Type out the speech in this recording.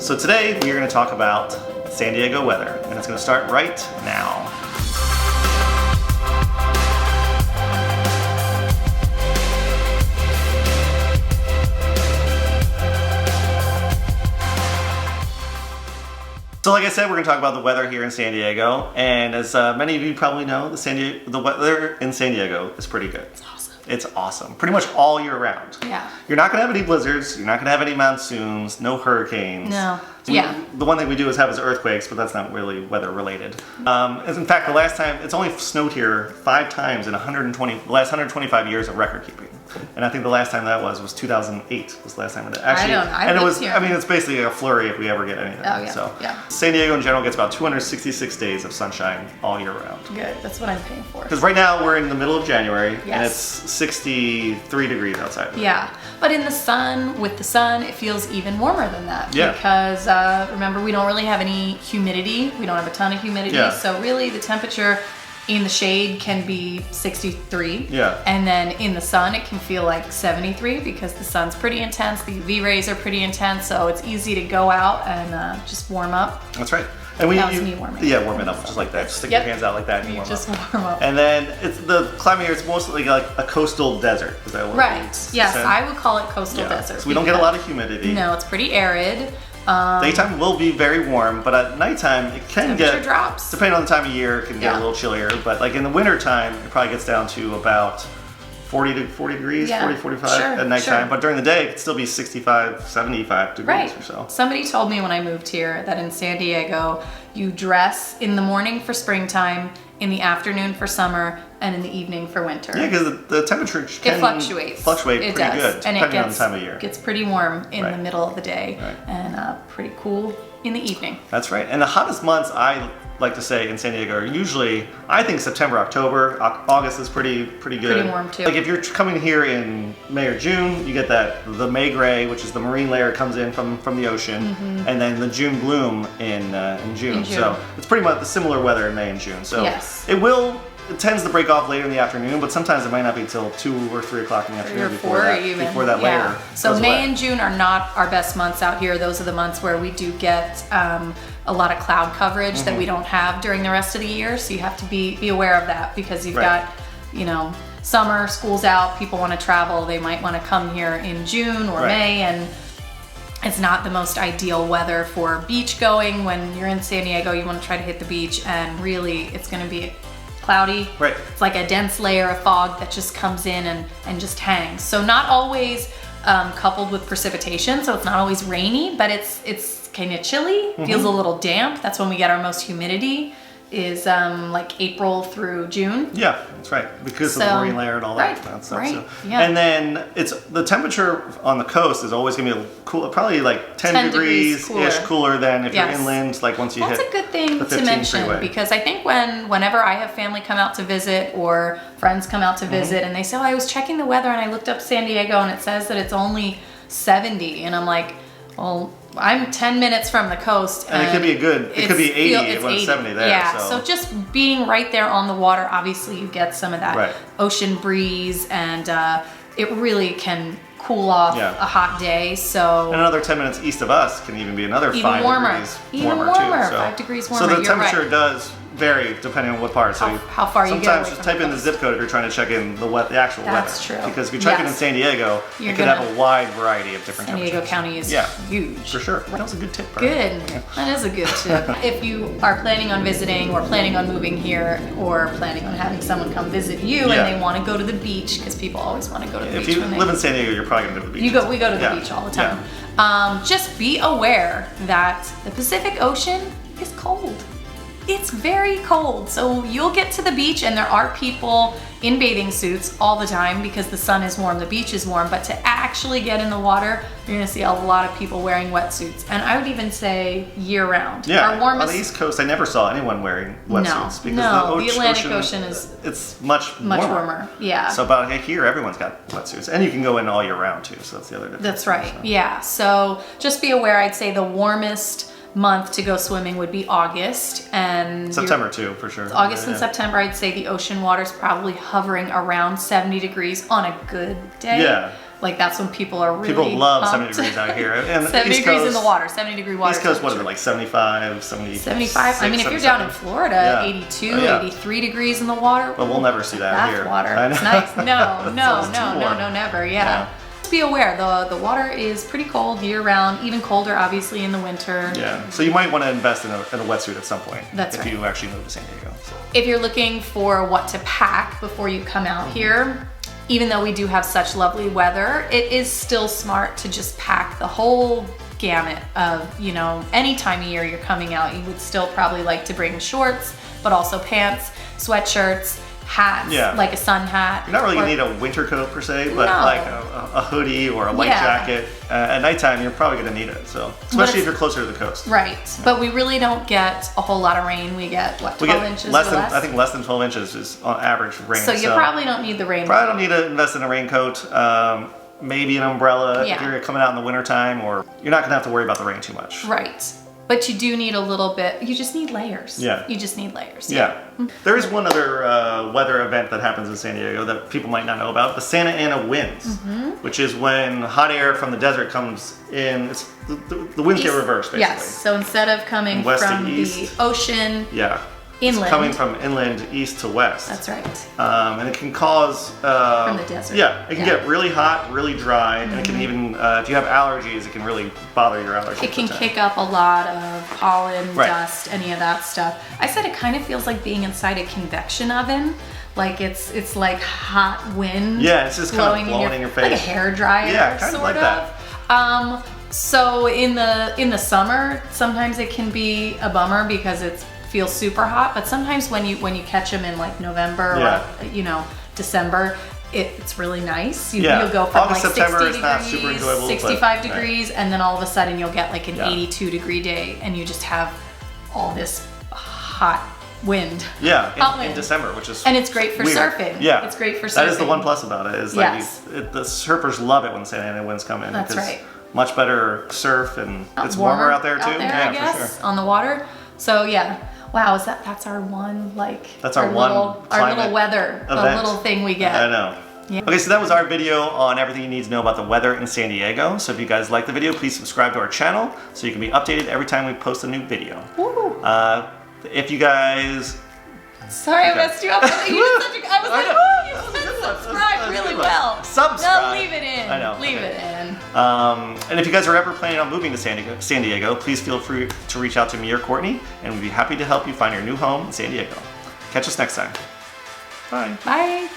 So today we are going to talk about San Diego weather, and it's going to start right now. So like I said, we're going to talk about the weather here in San Diego, and as many of you probably know, the weather in San Diego is pretty good. It's awesome. It's awesome, pretty much all year round. Yeah. You're not going to have any blizzards, you're not going to have any monsoons, no hurricanes. No. So the one thing we do is have is earthquakes, but that's not really weather related. As in fact, the last time, it's only snowed here 5 times in the last 125 years of record keeping. And I think the last time that was 2008 was the last time it actually. I lived here. I mean, it's basically a flurry if we ever get anything. Oh, yeah. So Yeah. San Diego in general gets about 266 days of sunshine all year round. Good. That's what I'm paying for. Because right now we're in the middle of January and Yes. it's 63 degrees outside. Yeah. But in the sun, with the sun, it feels even warmer than that. Yeah. Because remember, we don't really have any humidity. We don't have a ton of humidity. Yeah. So really the temperature in the shade can be 63. Yeah. And then in the sun, it can feel like 73 because the sun's pretty intense. The UV rays are pretty intense. So it's easy to go out and just warm up. That's right. And That was me warming. Yeah, warm it up just like that. Just stick Yep. your hands out like that and You warm just up. warm up. And then it's the climate here is mostly like a coastal desert. Is that what Right. it's Yes, said? I would call it coastal Yeah. desert. So we don't get a lot of humidity. No, it's pretty arid. Daytime will be very warm, but at nighttime it can Temperature get drops. Depending on the time of year, it can get a Yeah. little chillier. But like in the winter time, it probably gets down to about 40 degrees, Yeah, 40, 45 sure, at nighttime. sure. But during the day, it could still be 65, 75 degrees Right. or so. Somebody told me when I moved here that in San Diego, you dress in the morning for springtime, in the afternoon for summer, and in the evening for winter. Yeah, because the temperature can It fluctuates. fluctuate It pretty does. good, And depending it on the time of year. gets pretty warm in Right. the middle of the day Right. and pretty cool in the evening. That's right. And the hottest months I like to say in San Diego are usually, I think September, October. August is pretty good. Pretty warm, too. Like if you're coming here in May or June, you get the May gray, which is the marine layer comes in from the ocean, and then the June gloom in June. In June. So it's pretty much the similar weather in May and June. So Yes. it tends to break off later in the afternoon, but sometimes it might not be till 2 or 3 o'clock in the 3 afternoon or before 4 that, even. before that Yeah. layer So goes May away. and June are not our best months out here. Those are the months where we do get a lot of cloud coverage that we don't have during the rest of the year. So you have to be aware of that because you've Right. got, summer, school's out, people want to travel. They might want to come here in June or Right. May, and it's not the most ideal weather for beach going. When you're in San Diego, you want to try to hit the beach, and really it's going to be cloudy. Right. It's like a dense layer of fog that just comes in and just hangs. So not always coupled with precipitation, so it's not always rainy, but it's kind of chilly, feels a little damp. That's when we get our most humidity, is like April through June. Yeah, that's right. Because of the So- marine layer and all that right, kind of stuff. right, So. yeah. And then the temperature on the coast is always gonna be cool, probably like 10 degrees degrees-ish cooler than if Yes. you're inland, like once you That's hit a good thing the to 15 mention freeway. because I think whenever I have family come out to visit or friends come out to visit and they say, oh, I was checking the weather and I looked up San Diego and it says that it's only 70, and I'm like, well, I'm 10 minutes from the coast, And it could be it could be 80 it's when it's 70 there. Yeah, so. so just being right there on the water, obviously you get some of that Right. ocean breeze, and it really can cool off Yeah. a hot day. So And another 10 minutes east of us can even be another Even 5 warmer. degrees Even warmer warmer, too. So, 5 degrees So warmer, the you're temperature right. does vary depending on what part. So How far you get sometimes away just from type the in the coast. zip code if you're trying to check in the actual That's weather. true. Because if you check it in Yes. San Diego, You're it could have gonna- a wide variety of different San Diego temperatures. County is Yeah. huge. For sure. That was a good tip. Brian. Good. That is a good tip. If you are planning on visiting or planning on moving here or planning on having someone come visit you Yeah. and they want to go to the beach, because people always want to go to the If beach you when they live in San Diego, you're probably going to go to the beach. we go to the Yeah. beach all the Yeah. time. Just be aware that the Pacific Ocean is cold. It's very cold. So you'll get to the beach and there are people in bathing suits all the time because the sun is warm, the beach is warm, but to actually get in the water, you're gonna see a lot of people wearing wetsuits. And I would even say year round. Yeah, Our warmest, on the East Coast, I never saw anyone wearing wetsuits no, the Atlantic Ocean is it's much much warmer. Yeah. So about here, everyone's got wetsuits, and you can go in all year round too. So that's the other difference. That's right. So. Yeah. So just be aware. I'd say the warmest month to go swimming would be August, and September too, for sure. August and Yeah. September, I'd say the ocean water's probably hovering around 70 degrees on a good day. Yeah. Like that's when people are really People love pumped. 70 degrees out here. And 70 East degrees in Coast- the water, 70-degree water. East Coast, what is it, temperature. like 75, 70, 75. I mean, if you're down in Florida, Yeah. 82, Oh, yeah. 83 degrees in the water. But we'll never see that Bath here. water. I know. It's nice. No, no, It's no, too no, warm. no, never. Yeah. Yeah. Just be aware, the water is pretty cold year round, even colder, obviously, in the winter. Yeah, so you might want to invest in a wetsuit at some point. That's if right. you actually move to San Diego. So. If you're looking for what to pack before you come out Mm-hmm. here, even though we do have such lovely weather, it is still smart to just pack the whole gamut of, you know, any time of year you're coming out, you would still probably like to bring shorts, but also pants, sweatshirts, hats, Yeah. like a sun hat. You're not really or- gonna need a winter coat per se, but No. like a hoodie or a light Yeah. jacket. At nighttime, you're probably gonna need it. So especially it's- if you're closer to the coast. Right, but we really don't get a whole lot of rain. We get, what, 12 We get inches less or than less? I think less than 12 inches is on average rain. so you probably don't need the rain. probably don't need to invest in a raincoat. Maybe an umbrella Yeah. if you're coming out in the wintertime, or you're not gonna have to worry about the rain too much. Right, but you do need a little bit, you just need layers. Yeah. You just need layers. Yeah. There is one other weather event that happens in San Diego that people might not know about, the Santa Ana winds, Mm-hmm. which is when hot air from the desert comes in. It's the winds get East- reversed, basically. Yes, so instead of coming West to from the east. ocean Yeah. inland. It's coming from inland east to west. That's right. And it can cause From the desert. Yeah, it can Yeah. get really hot, really dry, and it can even if you have allergies, it can really bother your allergies. It can at the time. kick up a lot of pollen, Right. dust, any of that stuff. I said it kind of feels like being inside a convection oven. Like it's like hot wind. Yeah, it's just kind of blowing in your face. Like a hair dryer, Yeah, kind of sort like that. So in the summer, sometimes it can be a bummer because it feels super hot. But sometimes when you catch them in like November Yeah. or December, it's really nice. Yeah. You'll go from August, like September 60 is not degrees, super enjoyable, but- 65 right. degrees, and then all of a sudden you'll get like an Yeah. 82-degree day, and you just have all this hot wind. Yeah, Hot in wind. December, which is And it's great for weird. surfing. Yeah, It's great for That is the surfing. one plus about it. Is like Yes. the surfers love it when Santa Ana winds come in. That's because right. Much better surf, and it's warmer out there too. I guess, for sure. on the water. So yeah, wow, that's our one That's our one little, our climate little weather, event. a little thing we get. I know. Yeah. Okay, so that was our video on everything you need to know about the weather in San Diego. So if you guys like the video, please subscribe to our channel so you can be updated every time we post a new video. Woo. If you guys Sorry, I Okay. messed you up. You did such a, I was I like, know. oh, you That was a said good one. That was subscribe a really good one. well. Subscribe. No, leave it in. I know. Leave Okay. it in. And if you guys are ever planning on moving to San Diego, please feel free to reach out to me or Courtney, and we'd be happy to help you find your new home in San Diego. Catch us next time. Bye. Bye.